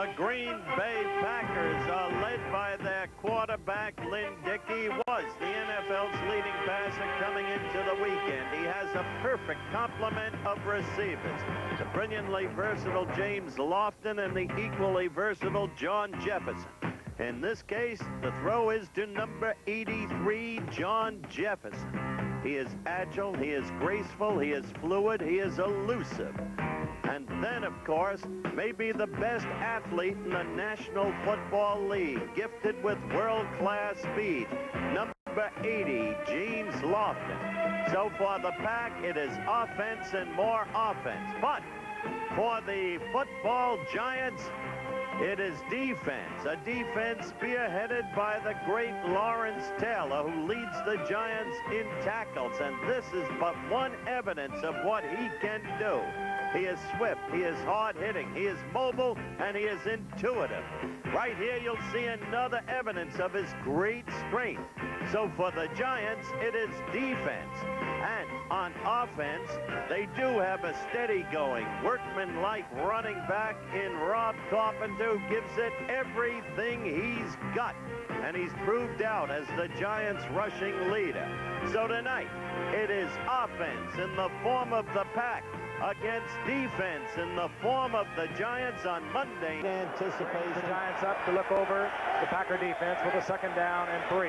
The Green Bay Packers are led by their quarterback, Lynn Dickey. He was the NFL's leading passer coming into the weekend. He has a perfect complement of receivers. The brilliantly versatile James Lofton and the equally versatile John Jefferson. In this case, the throw is to number 83, John Jefferson. He is agile, he is graceful, he is fluid, he is elusive. And then, of course, maybe the best athlete in the National Football League, gifted with world-class speed, number 80, James Lofton. So for the Pack, it is offense and more offense. But for the football Giants, it is defense, a defense spearheaded by the great Lawrence Taylor, who leads the Giants in tackles. And this is but one evidence of what he can do. He is swift, he is hard-hitting, he is mobile, and he is intuitive. Right here, you'll see another evidence of his great strength. So for the Giants, it is defense. And on offense, they do have a steady going, workman-like running back in Rob Carpenter, who gives it everything he's got. And he's proved out as the Giants' rushing leader. So tonight, it is offense in the form of the Pack against defense in the form of the Giants on Monday. Anticipates the Giants up to look over the Packer defense with a 2nd down and 3.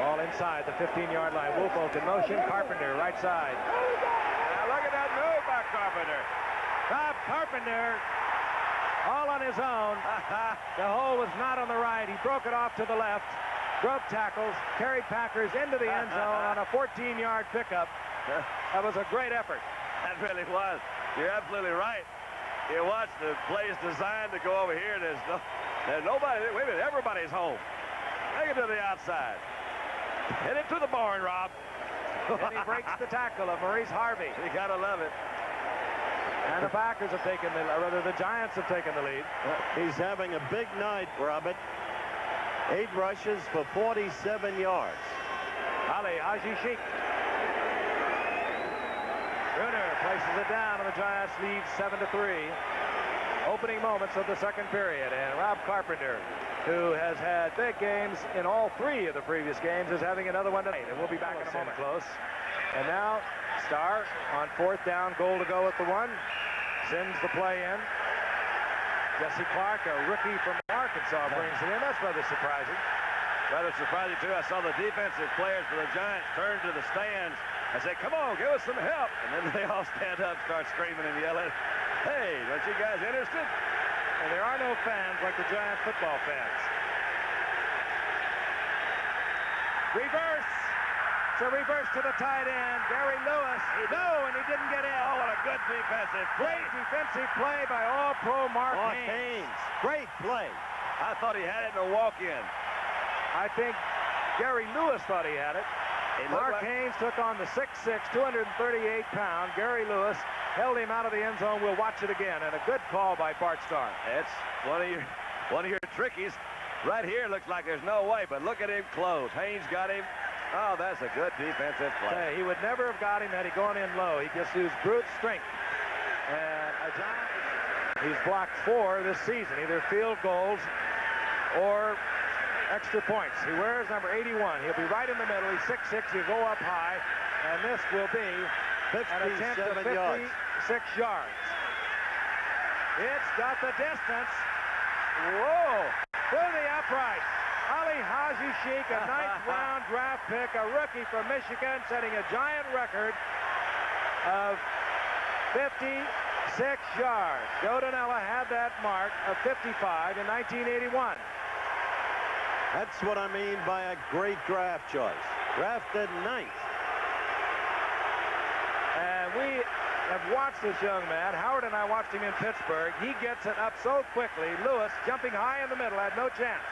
Ball inside the 15-yard line. Woolfolk in motion. Carpenter, right side. Now look at that move by Carpenter. Bob Carpenter, all on his own. The hole was not on the right. He broke it off to the left. Broke tackles, carried Packers into the end zone on a 14-yard pickup. That was a great effort. That really was. You're absolutely right. You watch the plays designed to go over here. There's nobody. Wait a minute. Everybody's home. Take it to the outside. Hit it to the barn, Rob. And he breaks the tackle of Maurice Harvey. You gotta love it. And the Packers have taken the, or rather the Giants have taken the lead. He's having a big night, Robert. 8 rushes for 47 yards. Ali Haji-Sheikh. Brunner places it down, and the Giants lead 7-3. Opening moments of the 2nd period, and Rob Carpenter, who has had big games in all 3 of the previous games, is having another one tonight, and we'll be back in a moment. Close. And now, Starr on 4th down, goal to go at the 1. Sends the play in. Jesse Clark, a rookie from Arkansas, brings it in. That's rather surprising. Rather surprising, too. I saw the defensive players for the Giants turn to the stands and say, come on, give us some help. And then they all stand up, start screaming and yelling, hey, aren't you guys interested? And there are no fans like the Giant football fans. Reverse. It's a reverse to the tight end. Gary Lewis. And he didn't get in. Oh, what a good defensive play. Great defensive play by All-Pro Mark Haynes. Great play. I thought he had it in a walk-in. I think Gary Lewis thought he had it. Mark Haynes took on the 6'6", 238-pound Gary Lewis, held him out of the end zone. We'll watch it again, and a good call by Bart Starr. That's one of your trickies. Right here looks like there's no way, but look at him close. Haynes got him. Oh, that's a good defensive play. Hey, he would never have got him had he gone in low. He just used brute strength. And he's blocked 4 this season, either field goals or extra points. He wears number 81. He'll be right in the middle. He's 6'6". He'll go up high, and this will be an attempt of 56 yards. It's got the distance. Whoa! Through the upright. Ali Haji-Sheikh, a 9th-round draft pick, a rookie from Michigan, setting a Giant record of 56 yards. Joe Danella had that mark of 55 in 1981. That's what I mean by a great draft choice. Drafted 9th. And we have watched this young man. Howard and I watched him in Pittsburgh. He gets it up so quickly. Lewis, jumping high in the middle, had no chance.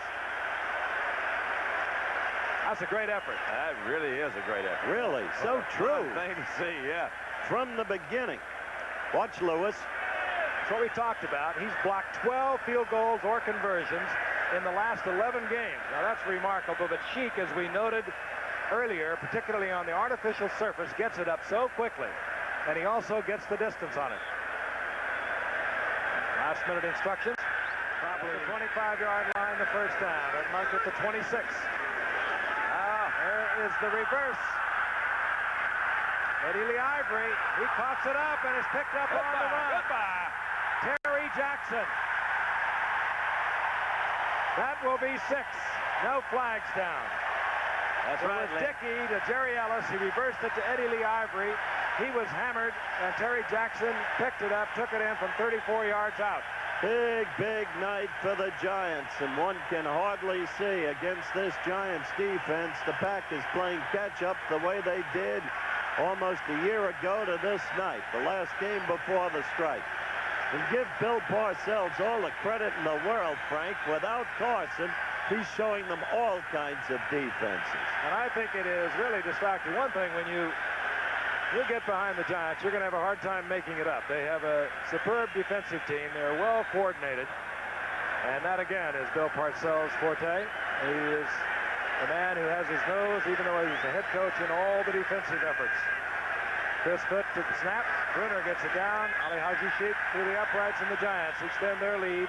That's a great effort. That really is a great effort. Really, so true. Thing to see, yeah. From the beginning. Watch Lewis. That's what we talked about. He's blocked 12 field goals or conversions in the last 11 games. Now that's remarkable, but Sheikh, as we noted earlier, particularly on the artificial surface, gets it up so quickly, and he also gets the distance on it. Last-minute instructions. Probably the 25-yard line, the first down. It marked at the 26. There is the reverse. Eddie Lee Ivory, he coughs it up and is picked up on the run. Terry Jackson. That will be 6. No flags down. That's It right, was Lynn. Dickey to Jerry Ellis. He reversed it to Eddie Lee Ivory. He was hammered, and Terry Jackson picked it up, took it in from 34 yards out. Big, big night for the Giants, and one can hardly see against this Giants defense. The Packers playing catch-up the way they did almost a year ago to this night, the last game before the strike. And give Bill Parcells all the credit in the world, Frank. Without Carson, he's showing them all kinds of defenses. And I think it is really distracting. One thing, when you get behind the Giants, you're going to have a hard time making it up. They have a superb defensive team. They're well coordinated. And that, again, is Bill Parcells' forte. He is the man who has his nose, even though he's the head coach, in all the defensive efforts. Chris Foot to the snap. Brunner gets it down. Ali Haji-Sheikh through the uprights, and the Giants extend their lead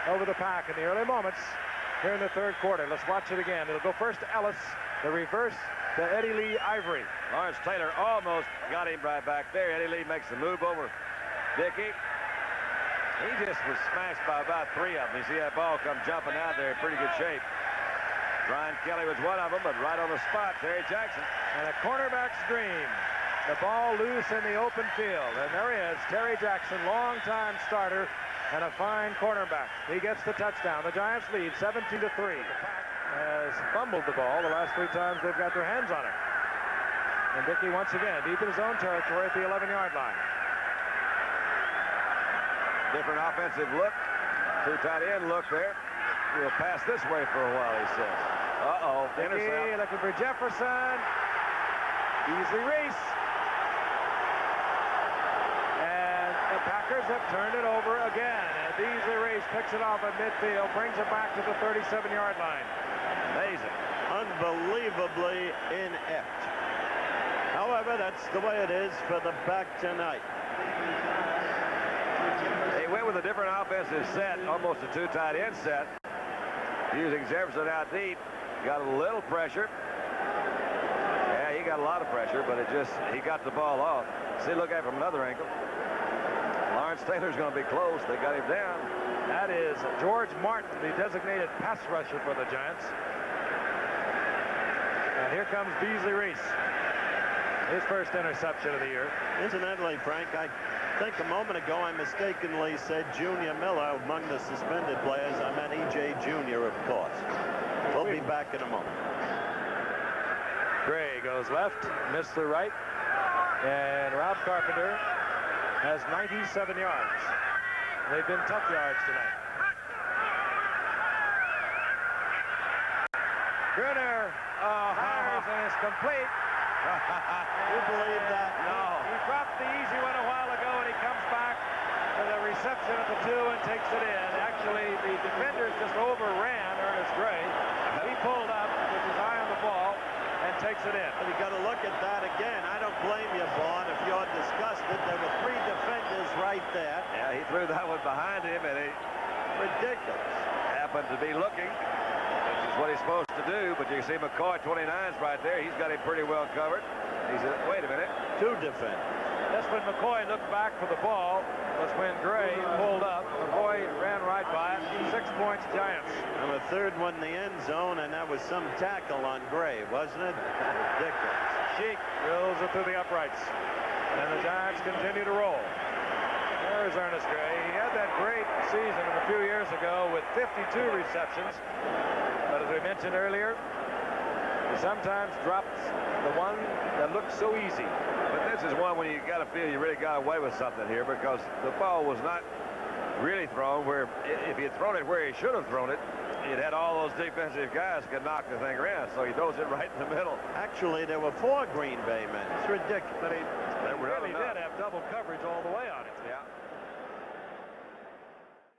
over the Pack in the early moments here in the third quarter. Let's watch it again. It'll go first to Ellis. The reverse to Eddie Lee Ivory. Lawrence Taylor almost got him right back there. Eddie Lee makes the move over Dickey. He just was smashed by about 3 of them. You see that ball come jumping out there in pretty good shape. Brian Kelley was one of them, but right on the spot, Terry Jackson. And a cornerback's dream. The ball loose in the open field. And there he is, Terry Jackson, longtime starter and a fine cornerback. He gets the touchdown. The Giants lead 17-3. The Pack has fumbled the ball the last 3 times they've got their hands on it. And Dickey once again deep in his own territory at the 11-yard line. Different offensive look. 2 tight end look there. He'll pass this way for a while, he says. Uh-oh. Dickey looking for Jefferson. Beasley Reese. And the Packers have turned it over again. And Beasley Reese picks it off at midfield, brings it back to the 37-yard line. Amazing. Unbelievably inept. However, that's the way it is for the Pack tonight. They went with a different offensive set, almost a 2 tight end set. Using Jefferson out deep. Got a little pressure. Yeah, he got a lot of pressure, but he got the ball off. See, look at it from another angle. Lawrence Taylor's going to be close. They got him down. That is George Martin, the designated pass rusher for the Giants. And here comes Beasley Reese. His first interception of the year. Incidentally, Frank, I think a moment ago I mistakenly said Junior Miller among the suspended players. I meant E.J. Junior, of course. We'll be back in a moment. Gray goes left, missed the right, and Rob Carpenter has 97 yards. They've been tough yards tonight. Brunner fires and is complete. You believe that? No. He dropped the easy one a while ago, and he comes back to the reception at the 2 and takes it in. Actually, the defenders just overran Earnest Gray. He pulled up with his eye on the ball and takes it in. You got to look at that again. I don't blame you, Vaughn, if you're disgusted. There were 3 defenders right there. Yeah, he threw that one behind him, and he Ridiculous. happened to be looking, which is what he's supposed to do. But you see McCoy, 29's right there. He's got him pretty well covered. He said, wait a minute. 2 defenders. Just when McCoy looked back for the ball was when Gray pulled up. McCoy ran right by it. 6 points, Giants. And the third one in the end zone, and that was some tackle on Gray, wasn't it? Ridiculous. Sheik drills it through the uprights. And the Giants continue to roll. There's Earnest Gray. He had that great season a few years ago with 52 receptions. But as we mentioned earlier, he sometimes drops the one that looks so easy. But this is one when you got to feel you really got away with something here, because the ball was not really thrown where, if he had thrown it where he should have thrown it, he'd had all those defensive guys could knock the thing around. So he throws it right in the middle. Actually, there were 4 Green Bay men. It's ridiculous. But he really did have double coverage all the way on it.